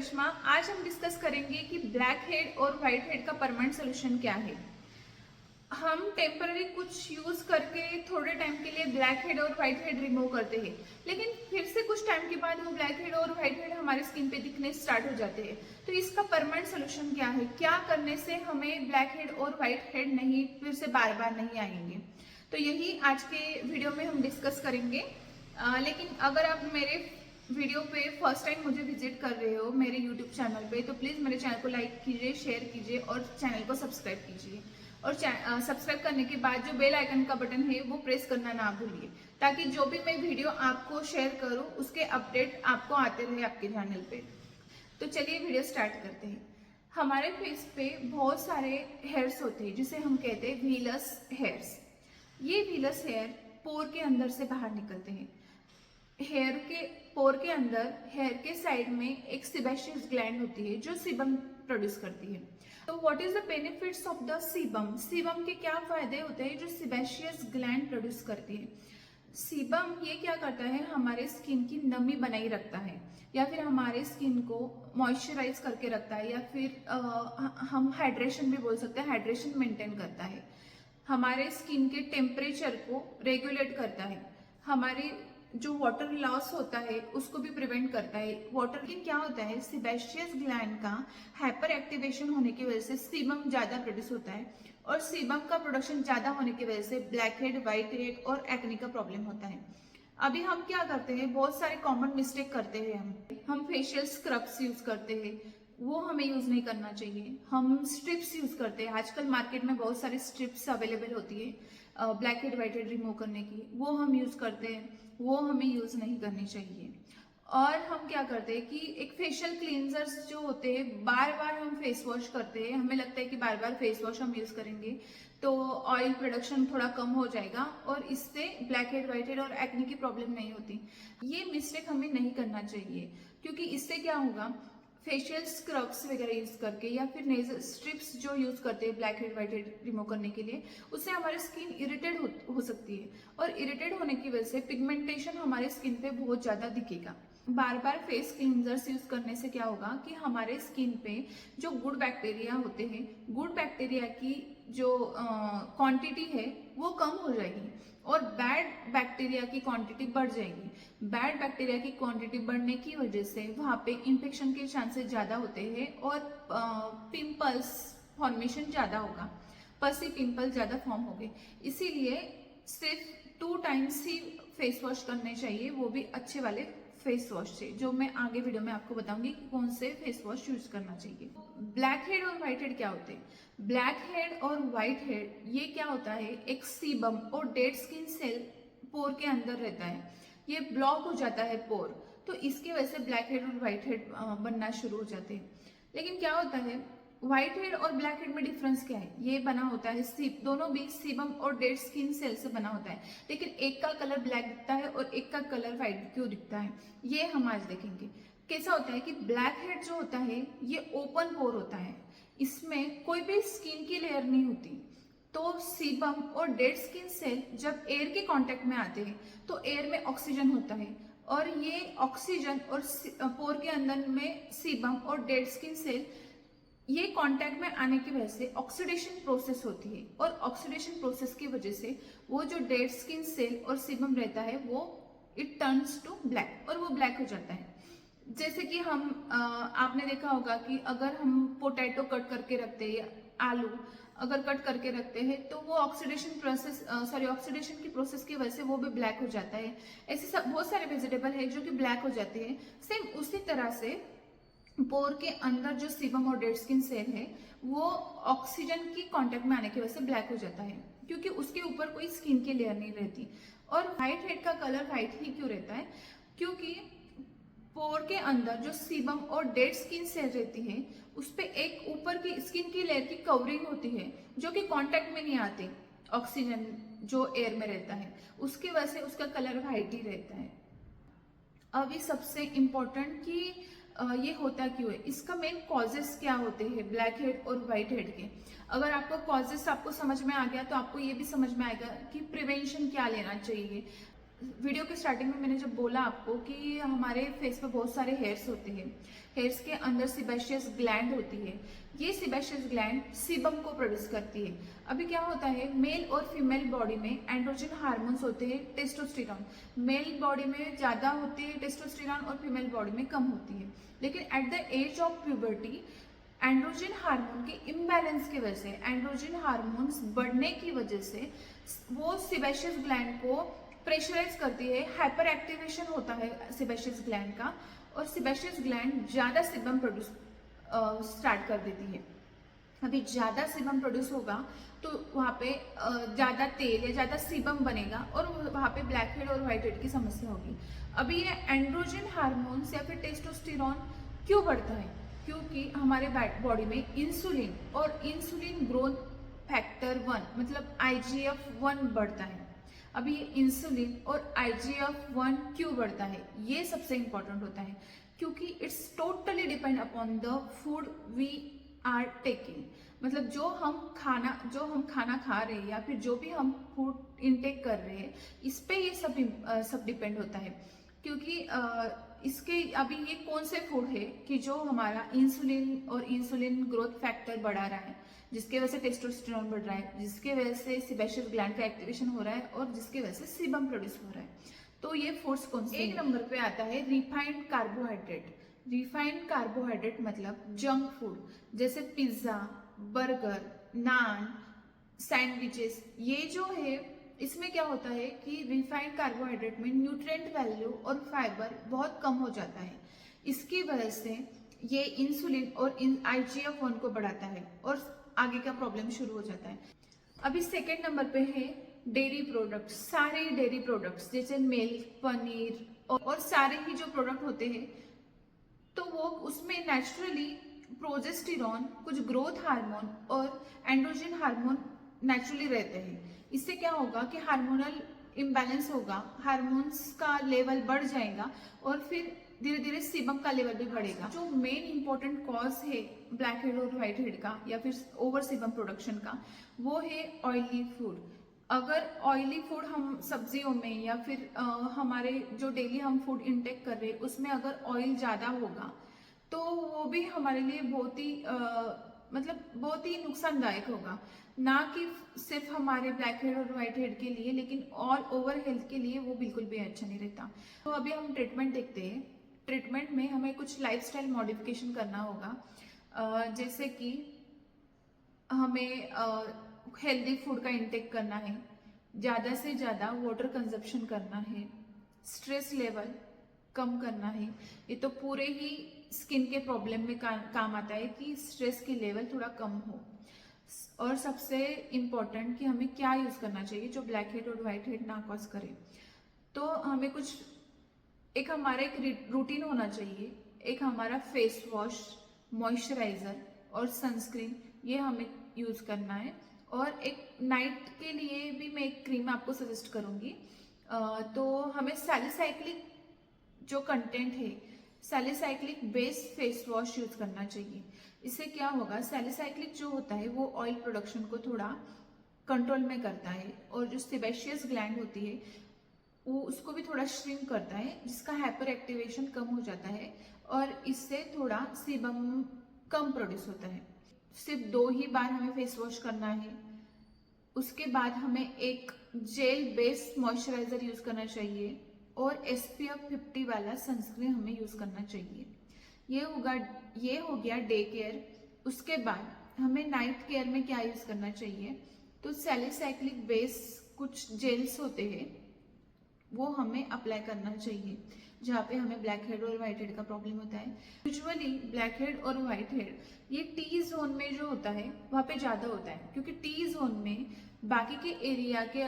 करिश्मा। आज हम डिस्कस करेंगे कि ब्लैक हेड और वाइट हेड का परमानेंट सोल्यूशन क्या है। हम टेम्पररी कुछ यूज करके थोड़े टाइम के लिए ब्लैक हेड और वाइट हेड रिमूव करते हैं, लेकिन फिर से कुछ टाइम के बाद वो ब्लैक हेड और वाइट हेड हमारे स्किन पे दिखने स्टार्ट हो जाते हैं। तो इसका परमानेंट सोल्यूशन क्या है, क्या करने से हमें ब्लैक हेड और वाइट हेड नहीं फिर से बार बार नहीं आएंगे, तो यही आज के वीडियो में हम डिस्कस करेंगे। लेकिन अगर आप मेरे वीडियो पे फर्स्ट टाइम मुझे विजिट कर रहे हो मेरे यूट्यूब चैनल पे, तो प्लीज़ मेरे चैनल को लाइक कीजिए, शेयर कीजिए और चैनल को सब्सक्राइब कीजिए। और सब्सक्राइब करने के बाद जो बेल आइकन का बटन है वो प्रेस करना ना भूलिए, ताकि जो भी मैं वीडियो आपको शेयर करूँ उसके अपडेट आपको आते रहे आपके चैनल पे। तो चलिए वीडियो स्टार्ट करते हैं। हमारे फेस पे बहुत सारे हेयर्स होते हैं जिसे हम कहते हैं व्हीलस हेयर्स। ये व्हीलस हेयर पोर के अंदर से बाहर निकलते हैं। हेयर के पोर के अंदर हेयर के साइड में एक सीबेशियस ग्लैंड होती है जो सीबम प्रोड्यूस करती है। तो what is the benefits of the sebum? Sebum के क्या फायदे होते हैं जो सीबेशियस ग्लैंड प्रोड्यूस करती है? सीबम ये क्या करता है, हमारे स्किन की नमी बनाई रखता है, या फिर हमारे स्किन को मॉइस्चराइज करके रखता है, या फिर हम हाइड्रेशन भी बोल सकते हैं, हाइड्रेशन मेंटेन करता है, हमारे स्किन के टेम्परेचर को रेगुलेट करता है, हमारे जो वाटर लॉस होता है उसको भी प्रिवेंट करता है। वाटर की क्या होता है, सीबेशियस ग्लैंड का हाइपर एक्टिवेशन होने की वजह से सीबम ज्यादा प्रोड्यूस होता है, और सीबम का प्रोडक्शन ज्यादा होने की वजह से ब्लैक हेड, व्हाइट हेड और एक्ने का प्रॉब्लम होता है। अभी हम क्या करते हैं, बहुत सारे कॉमन मिस्टेक करते हैं। हम फेशियल स्क्रब्स यूज करते हैं, वो हमें यूज नहीं करना चाहिए। हम स्ट्रिप्स यूज करते हैं, आजकल मार्केट में बहुत सारी स्ट्रिप्स अवेलेबल होती है black head white head remove करने की, वो हम यूज करते हैं, वो हमें यूज नहीं करनी चाहिए। और हम क्या करते हैं कि एक फेशियल क्लींजर्स जो होते हैं, बार बार हम फेस वॉश करते हैं, हमें लगता है कि बार बार फेस वॉश हम यूज करेंगे तो ऑयल प्रोडक्शन थोड़ा कम हो जाएगा और इससे ब्लैक हेड व्हाइट हेड और एक्ने की प्रॉब्लम नहीं होती। ये मिस्टेक हमें नहीं करना चाहिए, क्योंकि इससे क्या होगा, फेशियल स्क्रब्स वगैरह यूज करके या फिर नेजल स्ट्रिप्स जो यूज करते हैं black head white head remove करने के लिए, उससे हमारी स्किन इरिटेट हो सकती है, और इरिटेट होने की वजह से पिगमेंटेशन हमारे स्किन पे बहुत ज्यादा दिखेगा। बार बार फेस क्लींजर्स यूज करने से क्या होगा कि हमारे स्किन पे जो गुड बैक्टीरिया होते हैं, गुड बैक्टीरिया की जो क्वांटिटी है वो कम हो जाएगी और बैड बैक्टीरिया की क्वांटिटी बढ़ जाएगी। बैड बैक्टीरिया की क्वांटिटी बढ़ने की वजह से वहां पे इंफेक्शन के चांसेस ज्यादा होते हैं और पिंपल्स फॉर्मेशन ज्यादा होगा, पसी पिंपल ज्यादा फॉर्म होंगे। इसीलिए सिर्फ 2 टाइम्स ही फेस वॉश करने चाहिए, वो भी अच्छे वाले फेस वॉश से, जो मैं आगे वीडियो में आपको बताऊंगी कि कौन से फेस वॉश यूज करना चाहिए। ब्लैक हेड और व्हाइट हेड क्या होते हैं? ब्लैक हेड और व्हाइट हेड ये क्या होता है, एक सीबम और डेड स्किन सेल पोर के अंदर रहता है, ये ब्लॉक हो जाता है पोर, तो इसकी वजह से ब्लैक हेड और व्हाइट हेड बनना शुरू हो जाते हैं। लेकिन क्या होता है, व्हाइट हेड और ब्लैक हेड में डिफरेंस क्या है, ये बना होता है दोनों भी सीबम और डेड स्किन सेल से बना होता है, लेकिन एक का कलर ब्लैक दिखता है और एक का कलर व्हाइट क्यों दिखता है, ये हम आज देखेंगे। कैसा होता है कि ब्लैक हेड जो होता है ये ओपन पोर होता है, इसमें कोई भी स्किन की लेयर नहीं होती, तो सीबम और डेड स्किन सेल जब एयर के कांटेक्ट में आते हैं तो एयर में ऑक्सीजन होता है, और ये ऑक्सीजन और पोर के अंदर में सीबम और डेड स्किन सेल ये कांटेक्ट में आने की वजह से ऑक्सीडेशन प्रोसेस होती है, और ऑक्सीडेशन प्रोसेस की वजह से वो जो डेड स्किन सेल और सीबम रहता है वो इट टर्न्स टू ब्लैक, और वो ब्लैक हो जाता है। जैसे कि हम आपने देखा होगा कि अगर हम पोटैटो कट करके रखते हैं, आलू अगर कट करके रखते हैं तो वो ऑक्सीडेशन प्रोसेस ऑक्सीडेशन की प्रोसेस की वजह से वो भी ब्लैक हो जाता है। ऐसे सब बहुत सारे वेजिटेबल है जो कि ब्लैक हो जाते हैं। सेम उसी तरह से पोर के अंदर जो सीबम और डेड स्किन सेल है वो ऑक्सीजन की कांटेक्ट में आने की वजह से ब्लैक हो जाता है, क्योंकि उसके ऊपर कोई स्किन की लेयर नहीं रहती। और व्हाइट हेड का कलर व्हाइट ही क्यों रहता है, क्योंकि पोर के अंदर जो सीबम और डेड स्किन सेल रहती है उस पे एक ऊपर की स्किन की लेयर की कवरिंग होती है जो कि कांटेक्ट में नहीं आती ऑक्सीजन जो एयर में रहता है, उसकी वजह से उसका कलर व्हाइट ही रहता है। अभी सबसे इम्पोर्टेंट कि ये होता क्यों है, इसका मेन कॉजेस क्या होते हैं ब्लैक हेड और व्हाइट हेड के। अगर आपको कॉजेस आपको समझ में आ गया तो आपको ये भी समझ में आएगा कि प्रिवेंशन क्या लेना चाहिए। वीडियो के स्टार्टिंग में मैंने जब बोला आपको कि हमारे फेस पे बहुत सारे हेयर्स होते हैं, हेयर्स के अंदर सिबेशियस ग्लैंड होती है। ये सिबेशियस ग्लैंड सीबम को प्रोड्यूस करती है। अभी क्या होता है, मेल और फीमेल बॉडी में एंड्रोजन हार्मोन्स होते हैं, टेस्टोस्टेरॉन मेल बॉडी में ज्यादा होती है टेस्टोस्टेरॉन, और फीमेल बॉडी में कम होती है। लेकिन at the age of puberty androgen hormone के इम्बैलेंस की वजह से, एंड्रोजन हार्मोन्स बढ़ने की वजह से वो सिबेशियस ग्लैंड को प्रेशराइज करती है, हाइपर एक्टिवेशन होता है सिबेशियस ग्लैंड का, और सिबेशियस ग्लैंड ज्यादा सीबम प्रोड्यूस स्टार्ट कर देती है। अभी ज्यादा सीबम प्रोड्यूस होगा तो वहाँ पे ज्यादा तेल या ज्यादा सीबम बनेगा और वहाँ पे ब्लैक हेड और व्हाइट हेड की समस्या होगी। अभी ये एंड्रोजन हार्मोन्स या फिर टेस्टोस्टेरॉन क्यों बढ़ता है? क्योंकि हमारे बॉडी में इंसुलिन और इंसुलिन ग्रोथ फैक्टर 1 मतलब IGF-1 बढ़ता है। अभी इंसुलिन और IGF-1 क्यों बढ़ता है, ये सबसे इंपॉर्टेंट होता है, क्योंकि it's totally depend upon the food we are taking. मतलब जो हम खाना खा रहे हैं या फिर जो भी हम फूड इनटेक कर रहे हैं, इस पे ये सब डिपेंड होता है। क्योंकि इसके अभी ये कौन से फूड है कि जो हमारा इंसुलिन और इंसुलिन ग्रोथ फैक्टर बढ़ा रहा है, जिसके वजह से टेस्टोस्टेरोन बढ़ रहा है, जिसके वजह से सेबेशियस ग्लैंड का एक्टिवेशन हो रहा है और जिसके वजह से सीबम प्रोड्यूस हो रहा है। तो ये फूड्स कौन से? एक नंबर पे आता है रिफाइंड कार्बोहाइड्रेट। रिफाइंड कार्बोहाइड्रेट मतलब जंक फूड, जैसे पिज्जा, बर्गर, नान, सैंडविचेस। ये जो है इसमें क्या होता है कि रिफाइंड कार्बोहाइड्रेट में न्यूट्रिएंट वैल्यू और फाइबर बहुत कम हो जाता है। इसकी वजह से ये इंसुलिन और IGF-1 को बढ़ाता है और आगे का प्रॉब्लम शुरू हो जाता है। अभी सेकेंड नंबर पे है डेयरी प्रोडक्ट्स। सारे डेयरी प्रोडक्ट्स जैसे मिल्क, पनीर और सारे ही जो प्रोडक्ट होते हैं, तो वो उसमें नेचुरली प्रोजेस्टेरॉन, कुछ ग्रोथ हार्मोन और एंड्रोजन हार्मोन नेचुरली रहते हैं। इससे क्या होगा कि हार्मोनल इम्बैलेंस होगा, हार्मोन्स का लेवल बढ़ जाएगा और फिर धीरे धीरे सीबम का लेवल भी बढ़ेगा। जो मेन इंपॉर्टेंट कॉज है ब्लैक हेड और व्हाइट हेड का या फिर ओवर सीबम प्रोडक्शन का, वो है ऑयली फूड। अगर ऑयली फूड हम सब्जियों में या फिर हमारे जो डेली हम फूड इनटेक कर रहे हैं उसमें अगर ऑयल ज्यादा होगा तो वो भी हमारे लिए बहुत ही मतलब बहुत ही नुकसानदायक होगा। ना कि सिर्फ हमारे ब्लैक हेड और व्हाइट हेड के लिए, लेकिन ऑल ओवर हेल्थ के लिए वो बिल्कुल भी अच्छा नहीं रहता। तो अभी हम ट्रीटमेंट देखते हैं। ट्रीटमेंट में हमें कुछ लाइफस्टाइल मॉडिफिकेशन करना होगा, जैसे कि हमें हेल्दी फूड का इंटेक करना है, ज़्यादा से ज़्यादा वाटर कंजप्शन करना है, स्ट्रेस लेवल कम करना है। ये तो पूरे ही स्किन के प्रॉब्लम में काम आता है कि स्ट्रेस की लेवल थोड़ा कम हो। और सबसे इम्पोर्टेंट कि हमें क्या यूज़ करना चाहिए जो ब्लैक हेड और व्हाइट हेड ना कॉज करे। तो हमें कुछ हमारा एक रूटीन होना चाहिए। एक हमारा फेस वॉश, मॉइस्चराइजर और सनस्क्रीन, ये हमें यूज़ करना है। और एक नाइट के लिए भी मैं एक क्रीम आपको सजेस्ट करूँगी। तो हमें सैलिसाइक्लिक जो कंटेंट है, salicylic based face wash use करना चाहिए। इससे क्या होगा, सैलिसाइक्लिक जो होता है वो ऑयल प्रोडक्शन को थोड़ा कंट्रोल में करता है और जो सेबेशियस ग्लैंड होती है वो उसको भी थोड़ा श्रिंक करता है, जिसका हाइपर एक्टिवेशन कम हो जाता है और इससे थोड़ा सीबम कम प्रोड्यूस होता है। सिर्फ 2 ही बार हमें फेस वॉश करना है। उसके बाद हमें एक जेल बेस्ड मॉइस्चराइजर यूज करना चाहिए और SPF 50 वाला सनस्क्रीन हमें यूज करना चाहिए। ये हो गया डे केयर। उसके बाद हमें नाइट केयर में क्या यूज करना चाहिए, तो सैलिसाइक्लिक बेस कुछ जेल्स होते हैं वो हमें अप्लाई करना चाहिए जहाँ पे हमें ब्लैक हेड और व्हाइट हेड का प्रॉब्लम होता है। यूजुअली ब्लैक हेड और व्हाइट हेड ये T जोन में जो होता है वहाँ पे ज्यादा होता है, क्योंकि T जोन में बाकी के एरिया के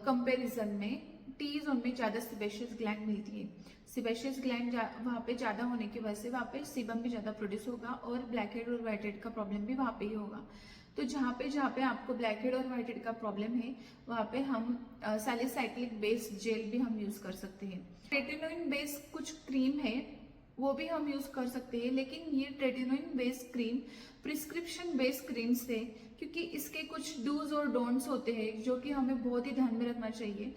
कंपैरिजन में T जोन में ज्यादा सेबेशियस ग्लैंड मिलती है। सेबेशियस ग्लैंड वहाँ पे ज्यादा होने की वजह से वहाँ पे सीबम भी ज्यादा प्रोड्यूस होगा और ब्लैक हेड और व्हाइट हेड का प्रॉब्लम भी वहाँ पे ही होगा। तो जहाँ पे आपको ब्लैक हेड और व्हाइट हेड का प्रॉब्लम है वहाँ पे हम सैलिसाइक्लिक बेस्ड जेल भी हम यूज कर सकते हैं। रेटिनोइन बेस्ड कुछ क्रीम है वो भी हम यूज कर सकते हैं, लेकिन ये retinoin based cream prescription based creams है, क्योंकि इसके कुछ डूज और डोंट्स होते हैं जो कि हमें बहुत ही ध्यान में रखना चाहिए।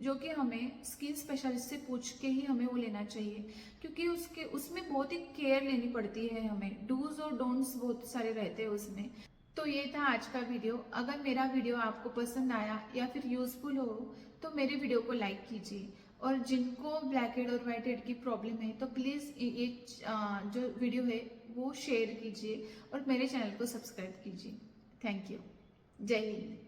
जो कि हमें स्किन स्पेशलिस्ट से पूछ के ही हमें वो लेना चाहिए, क्योंकि उसमें बहुत ही केयर लेनी पड़ती है हमें, डूज और डोंट्स बहुत सारे रहते हैं उसमें। तो ये था आज का वीडियो। अगर मेरा वीडियो आपको पसंद आया या फिर यूजफुल हो तो मेरे वीडियो को लाइक कीजिए, और जिनको ब्लैक हेड और व्हाइट हेड की प्रॉब्लम है तो प्लीज़ ये जो वीडियो है वो शेयर कीजिए और मेरे चैनल को सब्सक्राइब कीजिए। Thank you. जय हिंद।